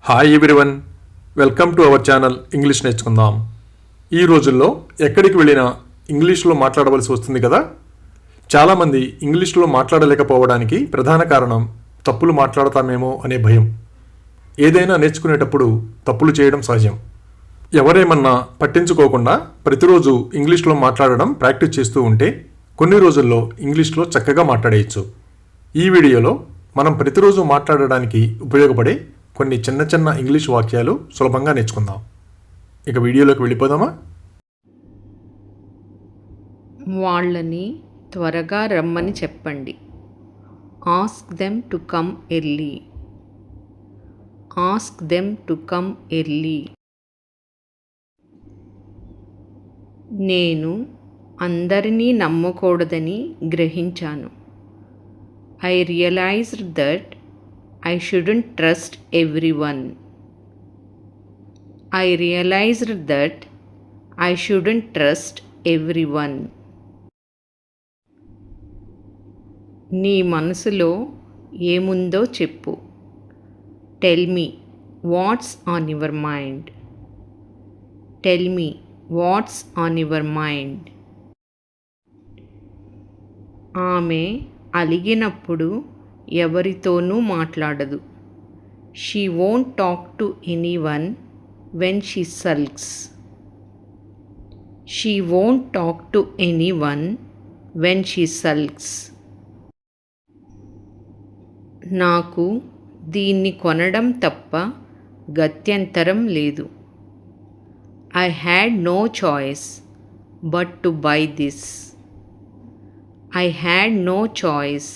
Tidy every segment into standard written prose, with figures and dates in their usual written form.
Hi everyone, welcome to our channel English నేర్చుకుందాం. ఈ రోజుల్లో ఎక్కడికి వెళ్ళినా ఇంగ్లీష్లో మాట్లాడవలసి వస్తుంది కదా. చాలామంది ఇంగ్లీష్లో మాట్లాడలేకపోవడానికి ప్రధాన కారణం తప్పులు మాట్లాడతామేమో అనే భయం. ఏదైనా నేర్చుకునేటప్పుడు తప్పులు చేయడం సహజం. ఎవరేమన్నా పట్టించుకోకుండా ప్రతిరోజు ఇంగ్లీష్లో మాట్లాడడం ప్రాక్టీస్ చేస్తూ ఉంటే కొన్ని రోజుల్లో ఇంగ్లీష్లో చక్కగా మాట్లాడేయచ్చు. ఈ వీడియోలో మనం ప్రతిరోజు మాట్లాడడానికి ఉపయోగపడే కొన్ని చిన్న చిన్న ఇంగ్లీష్ వాక్యాలు సులభంగా నేర్చుకుందాం. ఇక వీడియోలోకి వెళ్ళిపోదామా. వాళ్ళని త్వరగా రమ్మని చెప్పండి. Ask them to come early. Ask them to come early. నేను అందరినీ నమ్మకూడదని గ్రహించాను. I realised that I shouldn't trust everyone. I realized that I shouldn't trust everyone. నీ మనసులో ఏముందో చెప్పు. Tell me what's on your mind. Tell me what's on your mind. ఆమె అలిగినప్పుడు ఎవరితోనూ మాట్లాడదు. She won't talk to anyone when she sulks. She won't talk to anyone when she sulks. నాకు దీన్ని కొనడం తప్ప గత్యంతరం లేదు. I had no choice but to buy this. I had no choice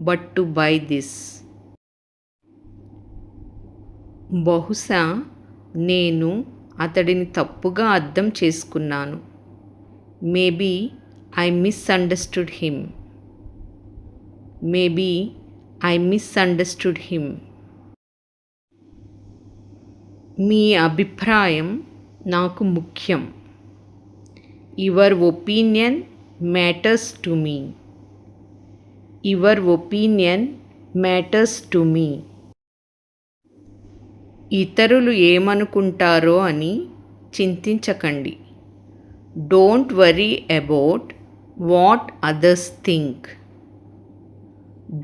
but to buy this. బహుశా నేను అతడిని తప్పుగా అర్థం చేసుకున్నాను. Maybe I misunderstood him. Maybe I misunderstood him. మీ అభిప్రాయం నాకు ముఖ్యం. Your opinion matters to me. Your opinion matters to me. ఇతరులు ఏమనుకుంటారో అని చింతించకండి. Don't worry about what others think.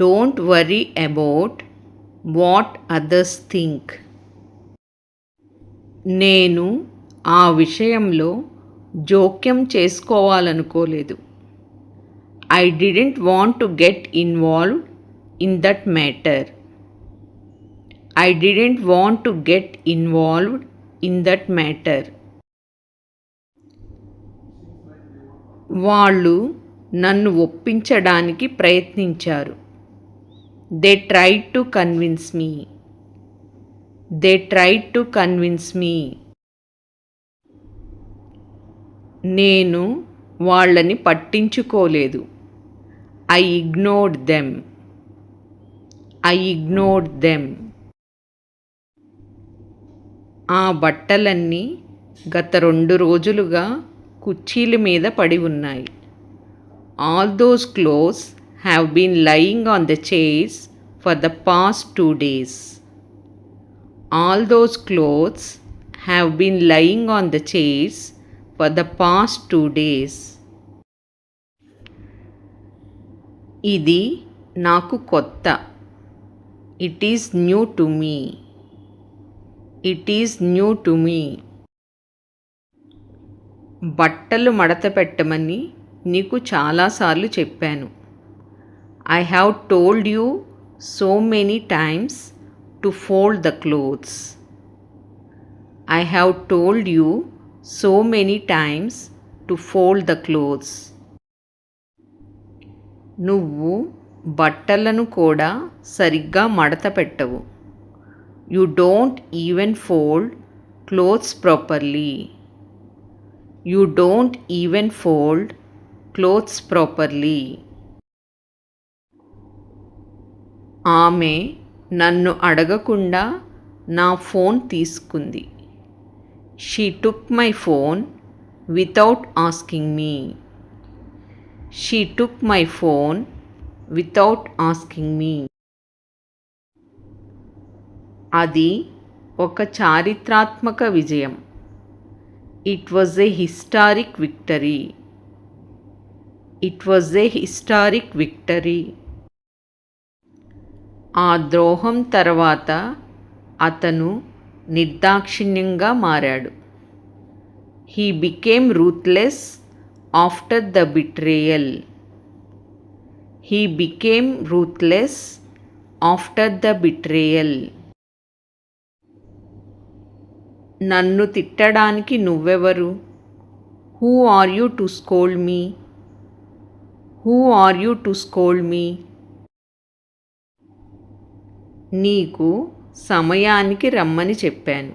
Don't worry about what others think. నేను ఆ విషయంలో జోక్యం చేసుకోవాలనుకోలేదు. I didn't want to get involved in that matter. I didn't want to get involved in that matter. వాళ్ళు నన్ను ఒప్పించడానికి ప్రయత్నించారు. They tried to convince me. They tried to convince me. నేను వాళ్ళని పట్టించుకోలేదు. I ignored them. I ignored them. ఆ బట్టలన్నీ గత 2 రోజులుగా కుర్చీల మీద పడి ఉన్నాయి. All those clothes have been lying on the chairs for the past 2 days. All those clothes have been lying on the chairs for the past 2 days. ఇది నాకు కొత్త. It is new to me. It is new to me. బట్టలు మడత పెట్టమని నీకు చాలాసార్లు చెప్పాను. I have told you so many times to fold the clothes. I have told you so many times to fold the clothes. నువ్వు బట్టలను కూడా సరిగ్గా మడత పెట్టవు. You don't even fold clothes properly. You don't even fold clothes properly. ఆమె నన్ను అడగకుండా నా ఫోన్ తీసుకుంది. She took my phone without asking me. She took my phone without asking me. అది ఒక చారిత్రాత్మక విజయం. It was a historic victory. It was a historic victory. ఆ ద్రోహం తర్వాత అతను నిర్దాక్షిణ్యంగా మారాడు. He became ruthless after the betrayal. He became ruthless after the betrayal. నన్ను తిట్టడానికి నువ్వెవరు? Who are you to scold me? Who are you to scold me? నీకు సమయానికి రమ్మని చెప్పాను.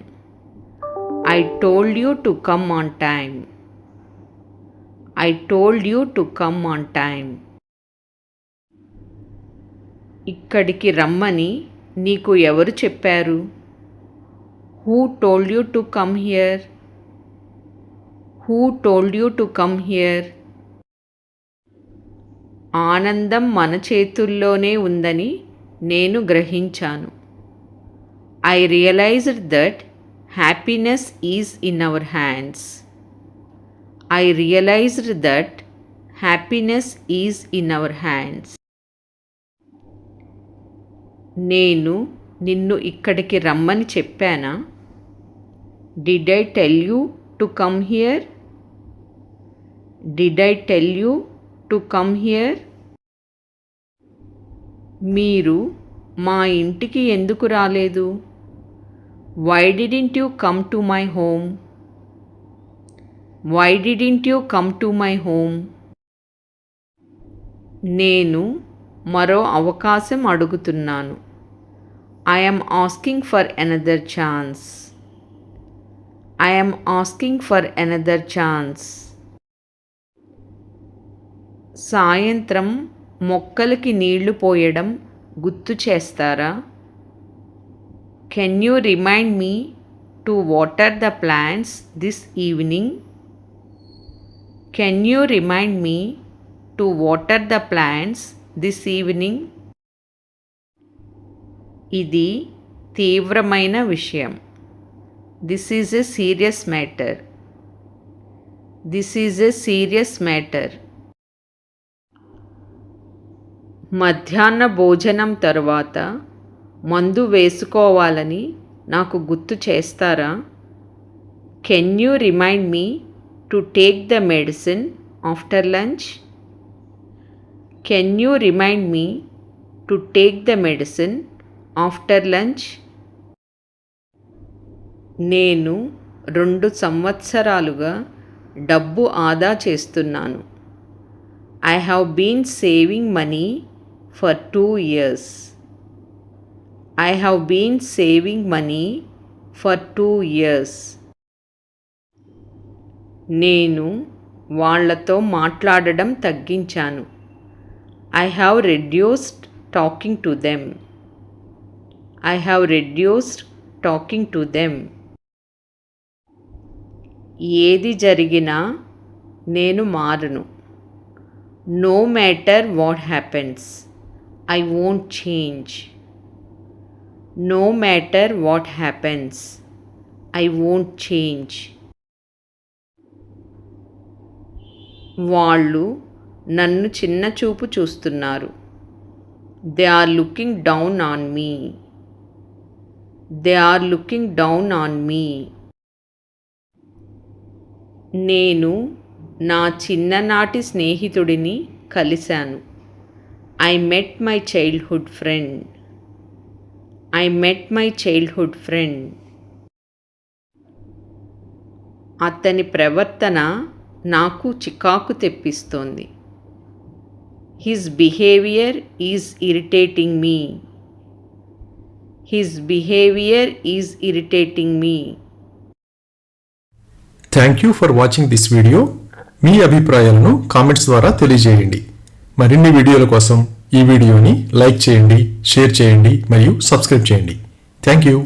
I told you to come on time. I told you to come on time. ఇక్కడికి రమ్మని నీకు ఎవరు చెప్పారు? Who told you to come here? Who told you to come here? ఆనందం మన చేతుల్లోనే ఉందని నేను గ్రహించాను. I realised that happiness is in our hands. I realised that happiness is in our hands. నేను నిన్ను ఇక్కడికి రమ్మని చెప్పానా? Did I tell you to come here? Did I tell you to come here? మీరు మా ఇంటికి ఎందుకు రాలేదు? Why didn't you come to my home? Why didn't you come to my home? నేను మరో అవకాశం అడుగుతున్నాను. I am asking for another chance. I am asking for another chance. సాయంత్రం మొక్కలకి నీళ్లు పోయడం గుర్తు చేస్తారా? Can you remind me to water the plants this evening? Can you remind me to water the plants this evening? ఇది తీవ్రమైన విషయం. This is a serious matter. This is a serious matter. మధ్యాహ్న భోజనం తర్వాత మందు వేసుకోవాలని నాకు గుర్తు చేస్తారా? Can you remind me to take the medicine after lunch? Can you remind me to take the medicine after lunch? నేను 2 సంవత్సరాలుగా డబ్బు ఆదా చేస్తున్నాను. I have been saving money for 2 years. I have been saving money for 2 years. నేను వాళ్ళతో మాట్లాడడం తగ్గించాను. I have reduced talking to them. I have reduced talking to them. ఏది జరిగినా నేను మారను. No matter what happens, I won't change. No matter what happens, I won't change. వాళ్ళు నన్ను చిన్న చూపు చూస్తున్నారు. They are looking down on me. They are looking down on me. నేను నా చిన్ననాటి స్నేహితుడిని కలిశాను. I met my childhood friend. I met my childhood friend. అతని ప్రవర్తన నాకు చికాకు తెప్పిస్తోంది. His behavior is irritating me. His behavior is irritating me. Thank you for watching this video. మీ అభిప్రాయాలను కామెంట్స్ ద్వారా తెలియజేయండి. మరిన్ని వీడియోల కోసం ఈ వీడియోని లైక్ చేయండి, షేర్ చేయండి మరియు సబ్స్క్రైబ్ చేయండి. Thank you.